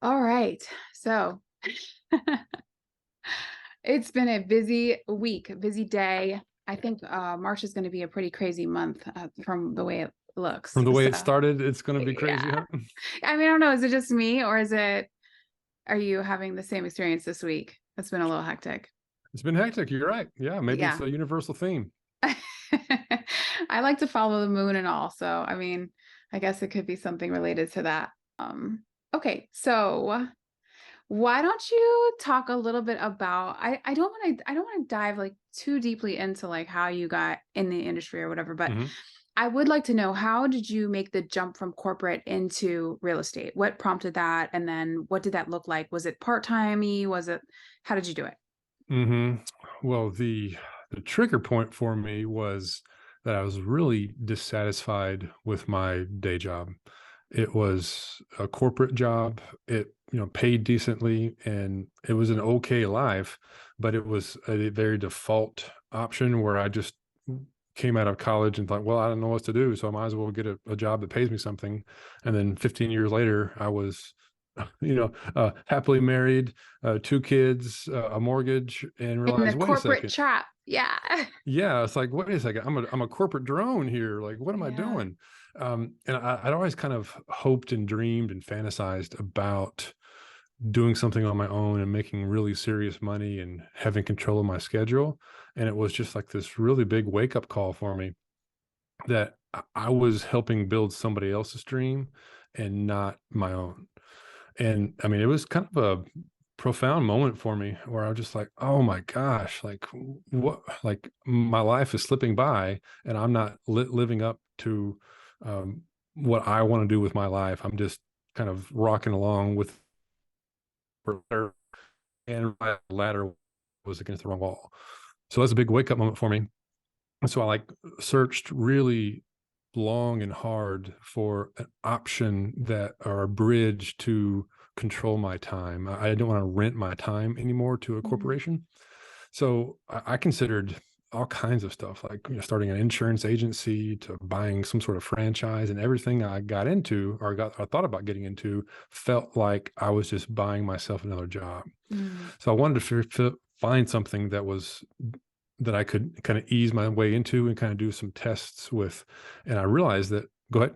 All right. So it's been a busy week, a busy day. I think March is going to be a pretty crazy month from the way it looks. From the way it So, started, it's going to be crazy, yeah. huh? I mean, I don't know. Is it just me or are you having the same experience this week? It's been a little hectic. It's been hectic. You're right. Yeah, maybe it's Yeah. a universal theme. I like to follow the moon and all. So, I mean, I guess it could be something related to that. Okay. So, why don't you talk a little bit about I don't want to dive like too deeply into like how you got in the industry or whatever, but Hmm. I would like to know, how did you make the jump from corporate into real estate? What prompted that? And then what did that look like? Was it part-timey? How did you do it? hmm Well, the trigger point for me was that I was really dissatisfied with my day job. It was a corporate job. It paid decently, and it was an okay life, but it was a very default option where I just came out of college and thought, well, I don't know what to do, so I might as well get a job that pays me something. And then 15 years later, I was, happily married, two kids, a mortgage, and In the realized, wait a corporate second. trap. Yeah. Yeah, it's like, wait a second, I'm a corporate drone here. Like, what am I Yeah. doing? And I'd always kind of hoped and dreamed and fantasized about doing something on my own and making really serious money and having control of my schedule. And it was just like this really big wake up call for me that I was helping build somebody else's dream and not my own. And I mean, it was kind of a profound moment for me where I was just like, oh my gosh, like what, like my life is slipping by and I'm not living up to what I want to do with my life. I'm just kind of rocking along with, and my ladder was against the wrong wall. So that's a big wake up moment for me. And so I like searched really long and hard for an option that or a bridge to control my time. I didn't want to rent my time anymore to a Mhm. corporation. So I considered all kinds of stuff, like starting an insurance agency to buying some sort of franchise, and everything I got into or I thought about getting into felt like I was just buying myself another job. Mm. So I wanted to find something that I could kind of ease my way into and kind of do some tests with. And I realized that, go ahead.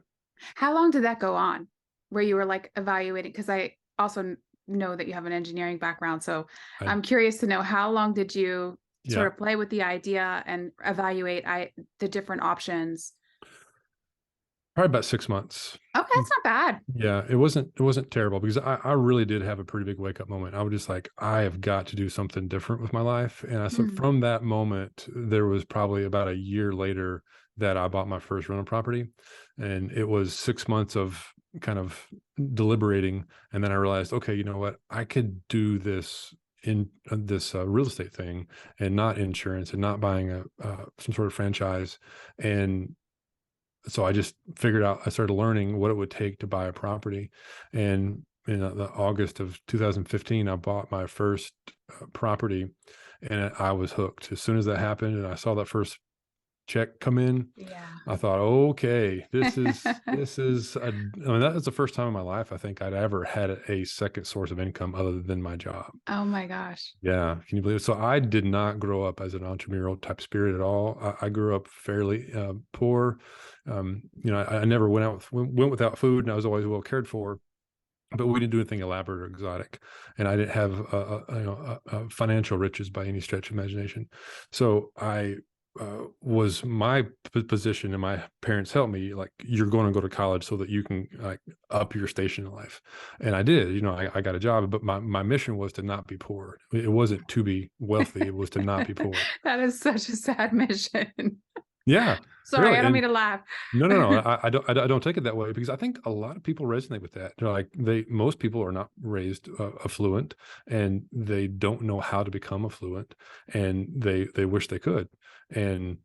How long did that go on where you were like evaluating? Because I also know that you have an engineering background. So I, I'm curious to know, how long did you sort yeah, of play with the idea and evaluate the different options? probably about 6 months. Okay, that's not bad. Yeah, it wasn't terrible because I really did have a pretty big wake up moment. I was just like, I have got to do something different with my life. And I said Mm. from that moment, there was probably about a year later that I bought my first rental property. And it was 6 months of kind of deliberating. And then I realized, okay, you know what? I could do this in this real estate thing and not insurance and not buying a some sort of franchise. And so I just figured out, I started learning what it would take to buy a property. And in the August of 2015, I bought my first property, and I was hooked. As soon as that happened and I saw that first check come in, Yeah. I thought, okay, I mean, that was the first time in my life I think I'd ever had a second source of income other than my job. Oh my gosh. Yeah, can you believe it? So I did not grow up as an entrepreneurial type spirit at all. I grew up fairly poor. I never went without food, and I was always well cared for. But we didn't do anything elaborate or exotic, and I didn't have financial riches by any stretch of imagination. So I was my position, and my parents helped me. Like, you're going to go to college so that you can like up your station in life, and I did. I got a job, but my mission was to not be poor. It wasn't to be wealthy; it was to not be poor. That is such a sad mission. Yeah, Sorry, I really. don't mean And to laugh. no, no, no. I don't take it that way because I think a lot of people resonate with that. They're like most people are not raised affluent, and they don't know how to become affluent, and they wish they could. And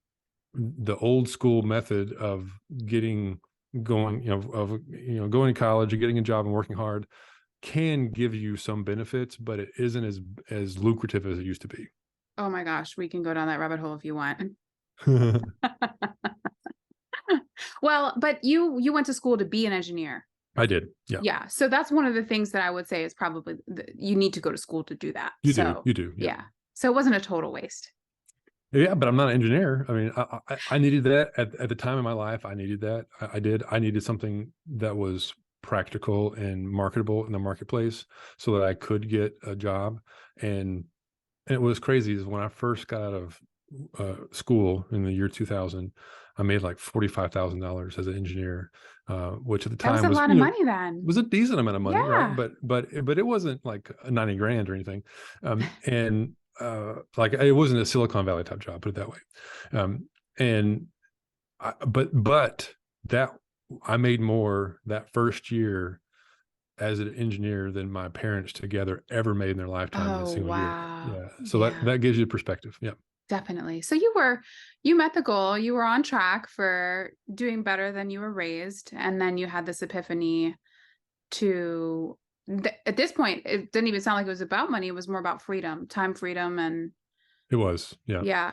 the old school method of getting going, going to college and getting a job and working hard can give you some benefits, but it isn't as lucrative as it used to be. Oh my gosh, we can go down that rabbit hole if you want. Well, but you went to school to be an engineer. I did. Yeah. Yeah. So that's one of the things that I would say is probably you need to go to school to do that. You do. So, You do. Yeah. yeah. So it wasn't a total waste. Yeah, but I'm not an engineer. I mean, I needed that at the time in my life. I needed that. I did. I needed something that was practical and marketable in the marketplace so that I could get a job. And, and it was crazy is when I first got out of school in the year 2000, I made like $45,000 as an engineer, which at the That was time a was, lot of money then. was a decent amount of money, right? Yeah. But it wasn't like 90 grand or anything. And like it wasn't a Silicon Valley type job, put it that way. And but that I made more that first year as an engineer than my parents together ever made in their lifetime in a Oh, single year. wow. Yeah. So Yeah. that gives you perspective. Yeah. Definitely. So you met the goal, you were on track for doing better than you were raised, and then you had this epiphany to at this point, it didn't even sound like it was about money, it was more about freedom, time freedom and It was. Yeah. yeah,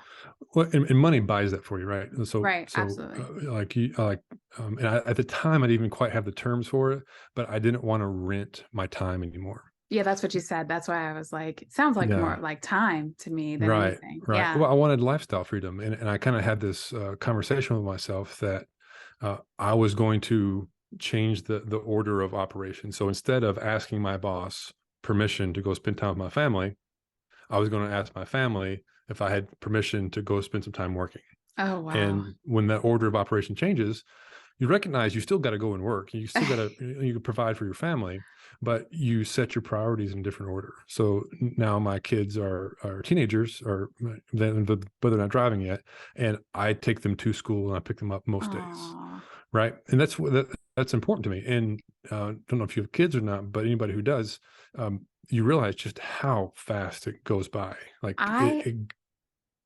Well, and money buys that for you, right? And right, absolutely. like and at the time, I didn't even quite have the terms for it, but I didn't want to rent my time anymore. Yeah, that's what you said. That's why I was like, it sounds like more Yeah. like time to me than Right. anything. Right. Yeah. Well, I wanted lifestyle freedom, and I kind of had this conversation with myself that I was going to change the order of operation. So instead of asking my boss permission to go spend time with my family, I was going to ask my family if I had permission to go spend some time working. Oh, wow. And when that order of operation changes, you recognize you still got to go and work. You still got to you can provide for your family, but you set your priorities in different order. So now my kids are teenagers, or but they're not driving yet, and I take them to school and I pick them up most days, Oh, right? And that's important to me. And don't know if you have kids or not, but anybody who does, you realize just how fast it goes by. Like I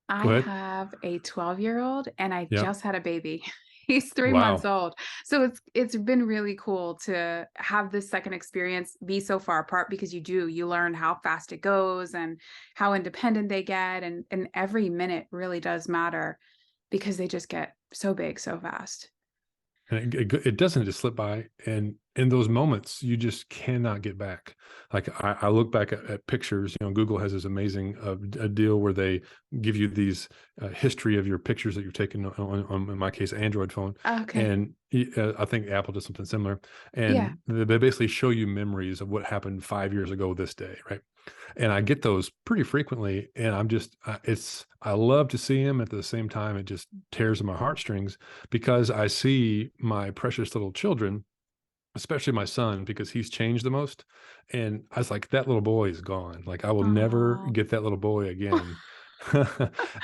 I go ahead. have a 12-year-old and I Yeah. just had a baby. He's 3 months Wow. old. So it's been really cool to have this second experience be so far apart because you learn how fast it goes and how independent they get and every minute really does matter because they just get so big so fast. And it doesn't just slip by, and in those moments, you just cannot get back. Like, I look back at pictures, Google has this amazing, a deal where they give you these, history of your pictures that you've taken on, in my case, Android phone, Okay. and I think Apple does something similar, Yeah. and they basically show you memories of what happened 5 years ago this day, right? And I get those pretty frequently, and I'm just I love to see him. At the same time, it just tears at my heartstrings because I see my precious little children, especially my son, because he's changed the most. And I was like, that little boy is gone. Like, I will never Oh. get that little boy again.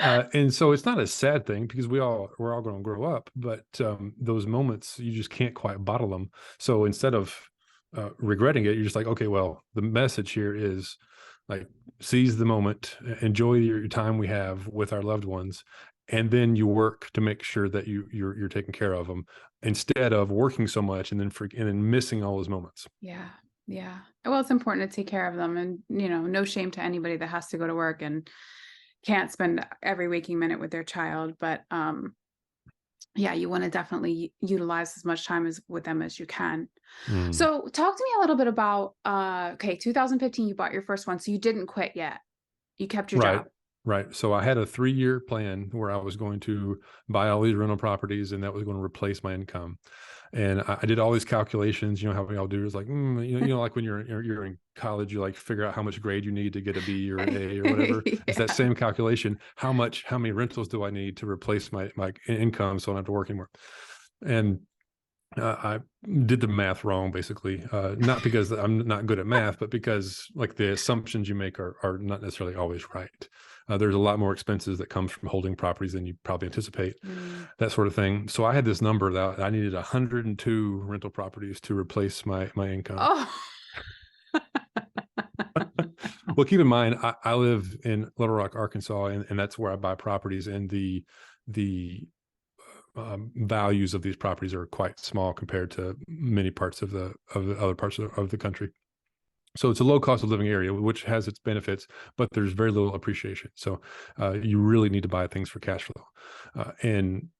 And so it's not a sad thing because we're all going to grow up, but those moments you just can't quite bottle them. So instead of regretting it, you're just like, okay, well, the message here is like, seize the moment, enjoy your time we have with our loved ones, and then you work to make sure that you're taking care of them instead of working so much and then missing all those moments. Yeah. Yeah. Well, it's important to take care of them and, no shame to anybody that has to go to work and can't spend every waking minute with their child, but yeah, you want to definitely utilize as much time as with them as you can. Mm. So, talk to me a little bit about okay, 2015 you bought your first one, so you didn't quit yet. You kept your Right. job. Right. So I had a 3-year plan where I was going to buy all these rental properties and that was going to replace my income. And I did all these calculations. You know how we all do is like, like when you're in college, you like figure out how much grade you need to get a B or an A or whatever. It's that Yeah. same calculation. How many rentals do I need to replace my income so I don't have to work anymore? And I did the math wrong, basically. Not because I'm not good at math, but because like the assumptions you make are not necessarily always right. There's a lot more expenses that comes from holding properties than you probably anticipate, Mm. that sort of thing. So I had this number that I needed 102 rental properties to replace my income. Oh. Well, keep in mind, I live in Little Rock, Arkansas, and that's where I buy properties, and the values of these properties are quite small compared to many parts of the other parts of the country. So it's a low cost of living area, which has its benefits, but there's very little appreciation. So you really need to buy things for cash flow. And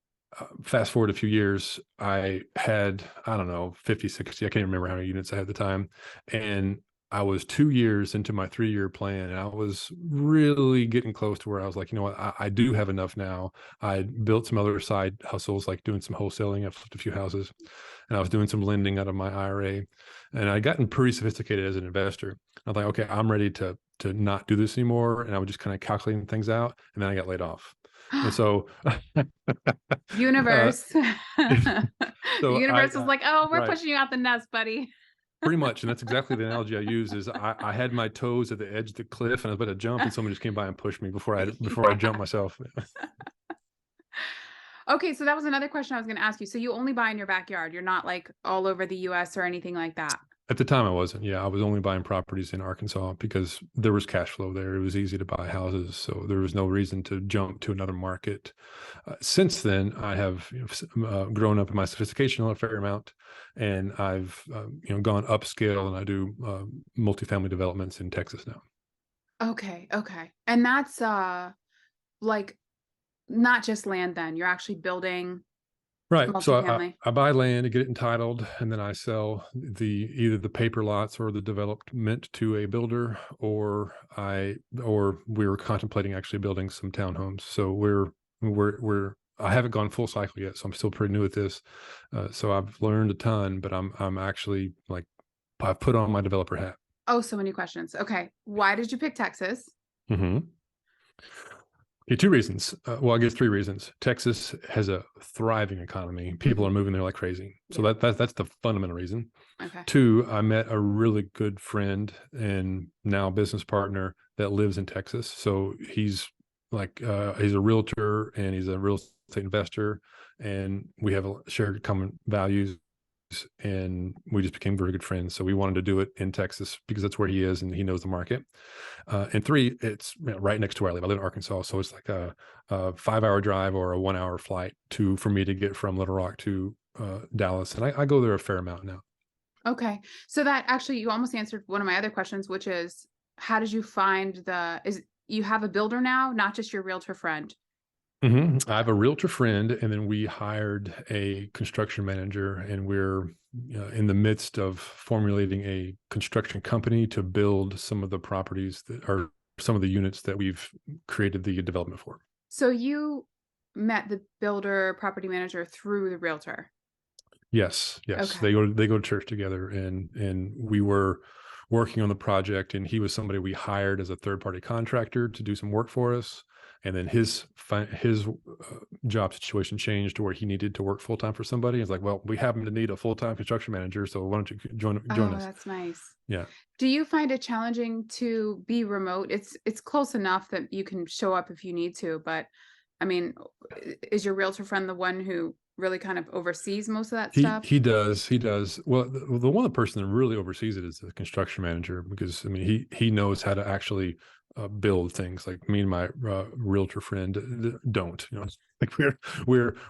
fast forward a few years, I had, I don't know, 50, 60, I can't remember how many units I had at the time. And I was 2 years into my 3-year plan. And I was really getting close to where I was like, you know what, I do have enough now. I built some other side hustles, like doing some wholesaling. I flipped a few houses, and I was doing some lending out of my IRA. And I'd gotten pretty sophisticated as an investor. I was like, okay, I'm ready to not do this anymore. And I was just kind of calculating things out. And then I got laid off. And so uh, Universe. The so universe was like, "Oh, we're right, pushing you out the nest, buddy." pretty much, and that's exactly the analogy I use. Is I had my toes at the edge of the cliff, and I was about to jump, and someone just came by and pushed me before I jumped Yeah. myself. Okay, so that was another question I was gonna ask you. So you only buy in your backyard. You're not like all over the US or anything like that. At the time, I wasn't. Yeah, I was only buying properties in Arkansas because there was cash flow there. It was easy to buy houses, so there was no reason to jump to another market. Since then, I have grown up in my sophistication a fair amount, and I've gone upscale, and I do multifamily developments in Texas now. Okay, okay. And that's like not just land then. You're actually building Right. So multifamily. I buy land to get it entitled, and then I sell either the paper lots or the development to a builder, or we were contemplating actually building some townhomes. So we're I haven't gone full cycle yet, so I'm still pretty new at this. So I've learned a ton, but I'm actually like, I've put on my developer hat. Oh, so many questions. Okay. Why did you pick Texas? Hmm. Yeah, two reasons. Well, I guess three reasons. Texas has a thriving economy. People are Mhm. moving there like crazy. So Yeah. that's the fundamental reason. Okay. Two, I met a really good friend and now business partner that lives in Texas. So he's a realtor and he's a real estate investor, and we have a shared common values, and we just became very good friends. So we wanted to do it in Texas because that's where he is and he knows the market. And three, it's right next to where I live. I live in Arkansas, so it's like a 5-hour drive or a 1-hour flight to for me to get from Little Rock to Dallas, and I go there a fair amount now. Okay. So that actually you almost answered one of my other questions, which is how did you find the is you have a builder now, not just your realtor friend? I have a realtor friend, and then we hired a construction manager, and we're in the midst of formulating a construction company to build some of the properties that are some of the units that we've created the development for. So you met the builder property manager through the realtor. Yes, yes. Okay. They go to church together, and we were working on the project, and he was somebody we hired as a third party contractor to do some work for us. And then his job situation changed to where he needed to work full time for somebody. It's like, well, we happen to need a full time construction manager, so why don't you join Oh, us? that's nice. Yeah. Do you find it challenging to be remote? It's close enough that you can show up if you need to, but I mean, is your realtor friend the one who really kind of oversees most of that stuff? He does. Well, the one person that really oversees it is the construction manager, because I mean he knows how to actually build things. Like me and my realtor friend don't. Like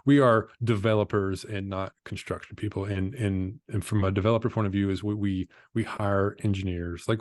we are developers and not construction people. And from a developer point of view, is we hire engineers. Like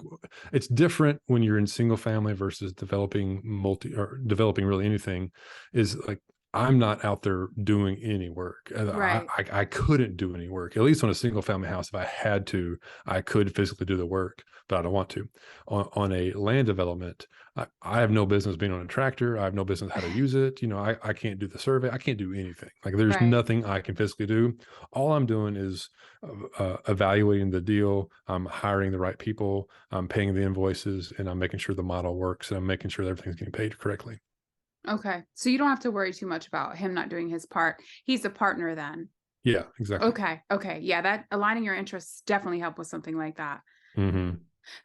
it's different when you're in single family versus developing multi or developing really anything. Is like I'm not out there doing any work. Right. I couldn't do any work. At least on a single family house, if I had to, I could physically do the work, but I don't want to. On a land development, I have no business being on a tractor. I have no business how to use it. I can't do the survey. I can't do anything. Like there's Right. nothing I can physically do. All I'm doing is evaluating the deal. I'm hiring the right people. I'm paying the invoices, and I'm making sure the model works, and I'm making sure that everything's getting paid correctly. Okay. So you don't have to worry too much about him not doing his part. He's a partner then. Yeah, exactly. Okay. Okay. Yeah, that aligning your interests definitely help with something like that. Hmm.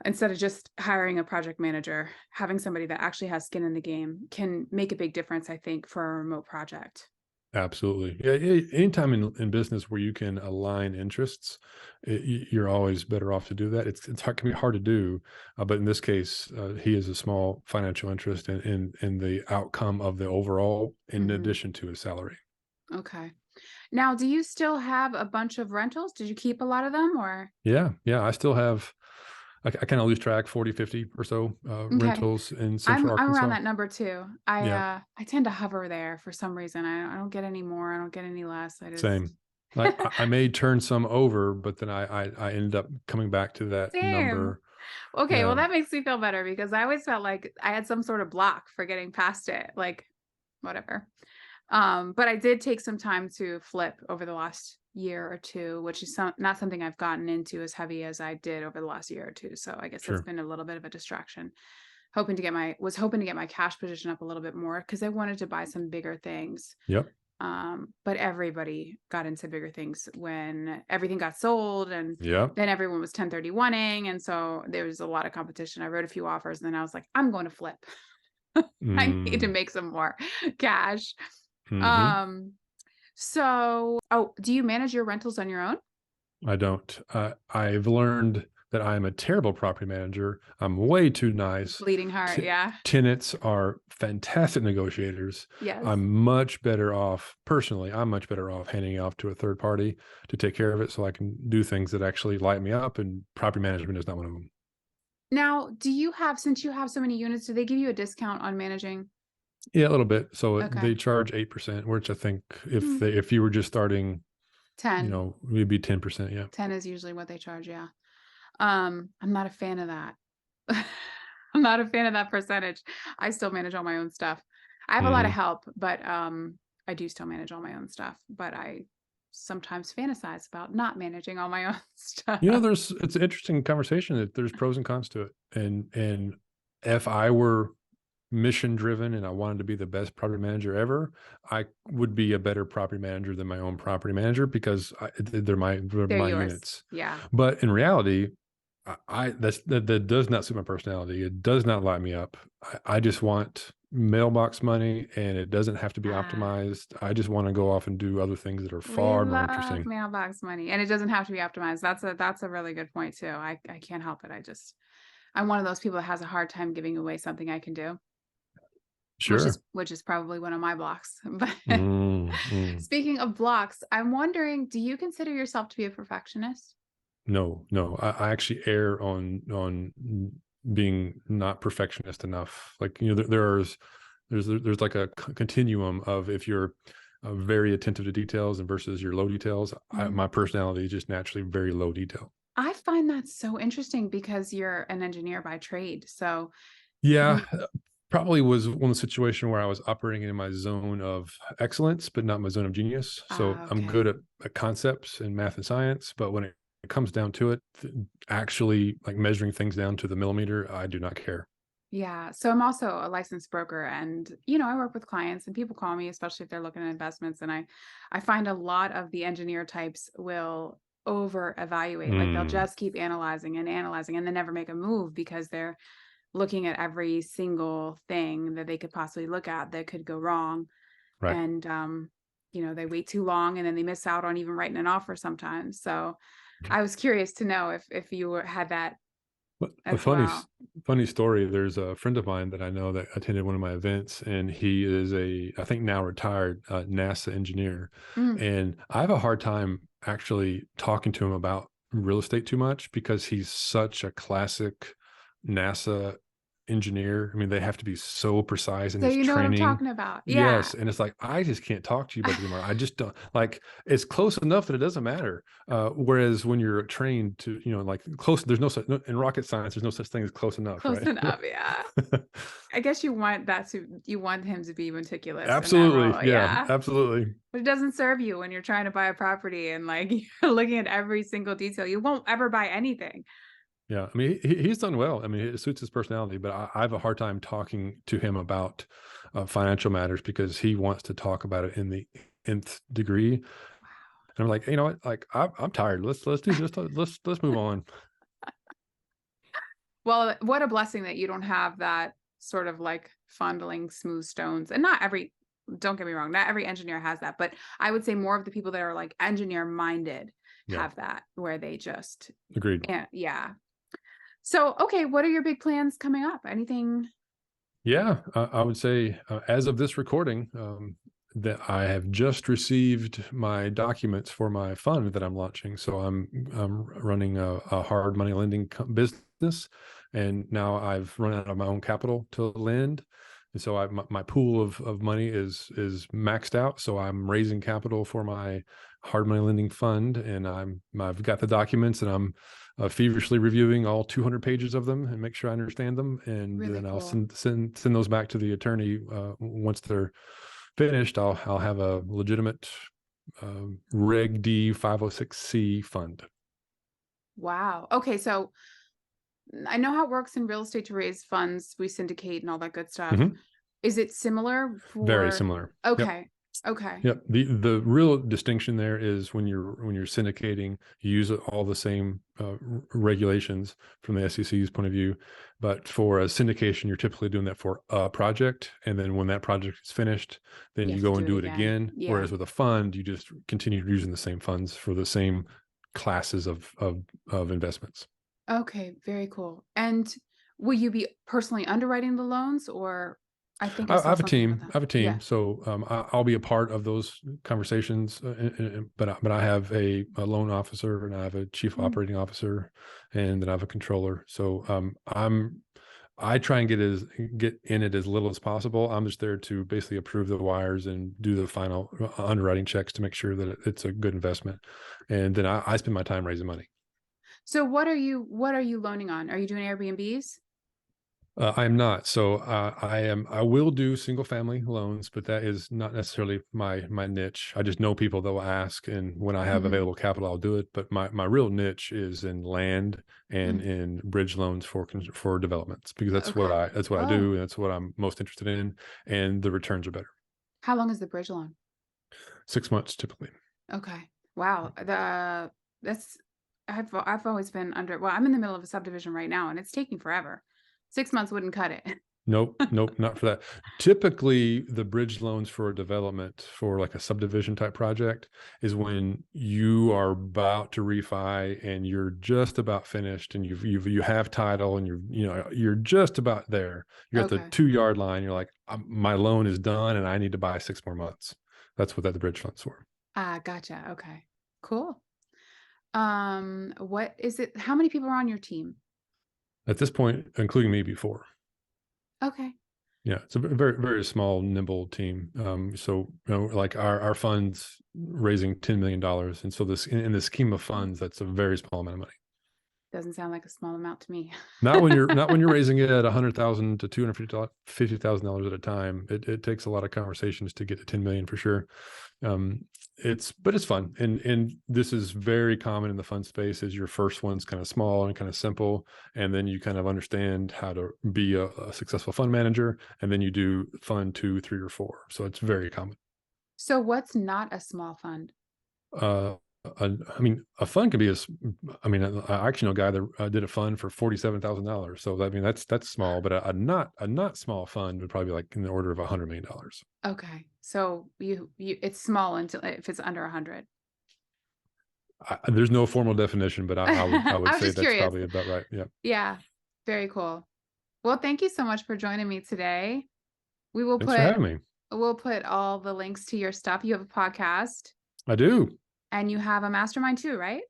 Instead of just hiring a project manager, having somebody that actually has skin in the game can make a big difference, I think, for a remote project. Absolutely. Yeah, anytime in business where you can align interests, you're always better off to do that. It can be hard to do, but in this case, he has a small financial interest in the outcome of the overall, in Mhm. addition to his salary. Okay. Now, do you still have a bunch of rentals? Did you keep a lot of them or? Yeah, yeah. I still have. I kind of lose track, 40, 50 or so Okay. rentals in I'm Central I'm around Arkansas. that number too. Yeah, I tend to hover there for some reason. I don't get any more. I don't get any less. I just same. I may turn some over, but then I ended up coming back to that Same. number. Okay, well, Yeah, that makes me feel better because I always felt like I had some sort of block for getting past it, like, whatever. But I did take some time to flip over the last year or 2, which is not something I've gotten into as heavy as I did over the last year or 2, so I guess that's sure. been a little bit of a distraction. Hoping to get my cash position up a little bit more because I wanted to buy some bigger things. Yep. But everybody got into bigger things when everything got sold, and Yep. then everyone was 1031ing, and so there was a lot of competition. I wrote a few offers, and then I was like, I'm going to flip. I need to Mm, make some more cash. hmm. Um, do you manage your rentals on your own? I don't. I've learned that I'm a terrible property manager. I'm way too nice. Bleeding heart, T- yeah. Tenants are fantastic negotiators. Yes. I'm much better off, personally, I'm much better off handing it off to a third party to take care of it so I can do things that actually light me up. And property management is not one of them. Now, since you have so many units, do they give you a discount on managing? Yeah, a little bit. So they Okay. charge 8%, which I think Hmm, if you were just starting, 10. it'd be 10%. Yeah. 10 is usually what they charge, yeah. I'm not a fan of that. I'm not a fan of that percentage. I still manage all my own stuff. I have a lot of Hmm. help, but I do still manage all my own stuff, but I sometimes fantasize about not managing all my own stuff. It's an interesting conversation that there's pros and cons to it. And if I were mission driven and I wanted to be the best property manager ever, I would be a better property manager than my own property manager because they're They're my yours. units. Yeah. But in reality, that does not suit my personality. It does not light me up. I just want mailbox money, and it doesn't have to be Ah, optimized. I just want to go off and do other things that are we far more love interesting. mailbox money, and it doesn't have to be optimized. That's a really good point too. I can't help it. I'm one of those people that has a hard time giving away something I can do. Sure. Which is probably one of my blocks. But Mm, mm. speaking of blocks, I'm wondering, do you consider yourself to be a perfectionist? No, no. I actually err on being not perfectionist enough. Like, there's like a continuum of if you're very attentive to details and versus your low details. Mhm. My personality is just naturally very low detail. I find that so interesting because you're an engineer by trade. So Yeah, you probably was one of the situation where I was operating in my zone of excellence, but not my zone of genius. So I'm good okay. at concepts in math and science, but when it comes down to it, actually like measuring things down to the millimeter, I do not care. Yeah. So I'm also a licensed broker, and I work with clients and people call me, especially if they're looking at investments. And I find a lot of the engineer types will over evaluate. Like they'll Mm, just keep analyzing and then never make a move because they're looking at every single thing that they could possibly look at that could go wrong. right. And they wait too long and then they miss out on even writing an offer sometimes. So I was curious to know if had that But a as well. funny story. There's a friend of mine that I know that attended one of my events, and he is I think now retired NASA engineer, Mm. and I have a hard time actually talking to him about real estate too much because he's such a classic NASA engineer. I mean, they have to be so precise in So his you know what I'm training. talking about. Yeah. Yes, and it's like I just can't talk to you about it anymore. I just don't like it's close enough that it doesn't matter. Whereas when you're trained to, like close, there's in rocket science, there's no such thing as close enough, Close right? enough. Yeah. I guess you want him to be meticulous in that Absolutely. role. Yeah, Yeah. absolutely. But it doesn't serve you when you're trying to buy a property and like you're looking at every single detail. You won't ever buy anything. Yeah. I mean, he's done well. I mean, it suits his personality, but I have a hard time talking to him about financial matters because he wants to talk about it in the nth degree. And I'm like, you know what? Like, I'm tired. Let's do this. Let's move on. Well, what a blessing that you don't have that sort of like fondling smooth stones. And don't get me wrong, not every engineer has that, but I would say more of the people that are like engineer minded Yeah. have that where they just, Agreed. yeah. So, okay, what are your big plans coming up? Anything? Yeah, I would say as of this recording, that I have just received my documents for my fund that I'm launching. So I'm running a hard money lending business business, and now I've run out of my own capital to lend. And so my pool of money is maxed out. So I'm raising capital for my hard money lending fund, and I've got the documents, and I'm feverishly reviewing all 200 pages of them and make sure I understand them, and Really then I'll cool. send those back to the attorney. Once they're finished, I'll have a legitimate Reg D 506C fund. Wow. Okay, so I know how it works in real estate to raise funds. We syndicate and all that good stuff. Mhm. Is it similar Very for similar. Yep. okay. Okay. Yep. The real distinction there is when you're syndicating, you use all the same regulations from the SEC's point of view, but for a syndication, you're typically doing that for a project, and then when that project is finished, then You you have to go do and it do it again. again. Yeah. Whereas with a fund, you just continue using the same funds for the same classes of investments. Okay, very cool. And will you be personally underwriting the loans, or I think I I saw have a something about team. that. I have a Yeah. team, so I'll be a part of those conversations. But I have a loan officer, and I have a chief Mm. operating officer, and then I have a controller. So I try and get in it as little as possible. I'm just there to basically approve the wires and do the final underwriting checks to make sure that it's a good investment, and then I spend my time raising money. So what are you loaning on? Are you doing Airbnbs? I am not. So I will do single family loans, but that is not necessarily my niche. I just know people that will ask, and when I have Hmm. available capital, I'll do it. But my real niche is in land and Mm. in bridge loans for developments, because Okay. that's what I do, Oh, and that's what I'm most interested in, and the returns are better. how long is the bridge loan? 6 months typically. Okay. Wow. That's I've always been under, well, I'm in the middle of a subdivision right now and it's taking forever. 6 months wouldn't cut it. Nope, nope, not for that. Typically, the bridge loans for a development for like a subdivision type project is when you are about to refi and you're just about finished, and you have title, and you're just about there. You're at the Okay. 2 yard line. You're like, my loan is done and I need to buy 6 more months. That's what that the bridge loans for. Ah, gotcha. Okay. Cool. What is it? How many people are on your team? At this point, including me before. Okay. Yeah, it's a very, very small, nimble team. So, like our funds raising $10 million, and so this in the scheme of Mm. funds, that's a very small amount of money. Doesn't sound like a small amount to me. Not when you're raising it at 100,000 to $250,000 at a time. It takes a lot of conversations to get to 10 million for sure. But it's fun, and this is very common in the fund space. Is your first one's kind of small and kind of simple, and then you kind of understand how to be a successful fund manager, and then you do fund 2, 3, or 4. So it's very common. So what's not a small fund? Uh, I mean, a fund can be I mean, I actually know a guy that did a fund for $47,000. So I mean, that's small, but a not small fund would probably be like in the order of $100 million. Okay. So you it's small until if it's under 100. There's no formal definition, but I would I was say just that's curious. probably about right. Yeah. Yeah. Very cool. Well, thank you so much for joining me today. We will Thanks for put having me. we'll put all the links to your stuff. You have a podcast I do. and you have a mastermind too, right?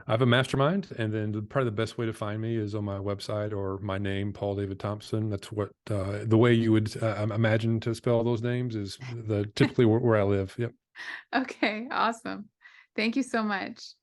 I have a mastermind, and then probably the best way to find me is on my website, or my name, Paul David Thompson. That's what the way you would imagine to spell those names is the typically where I live. Yep. Okay, awesome. Thank you so much.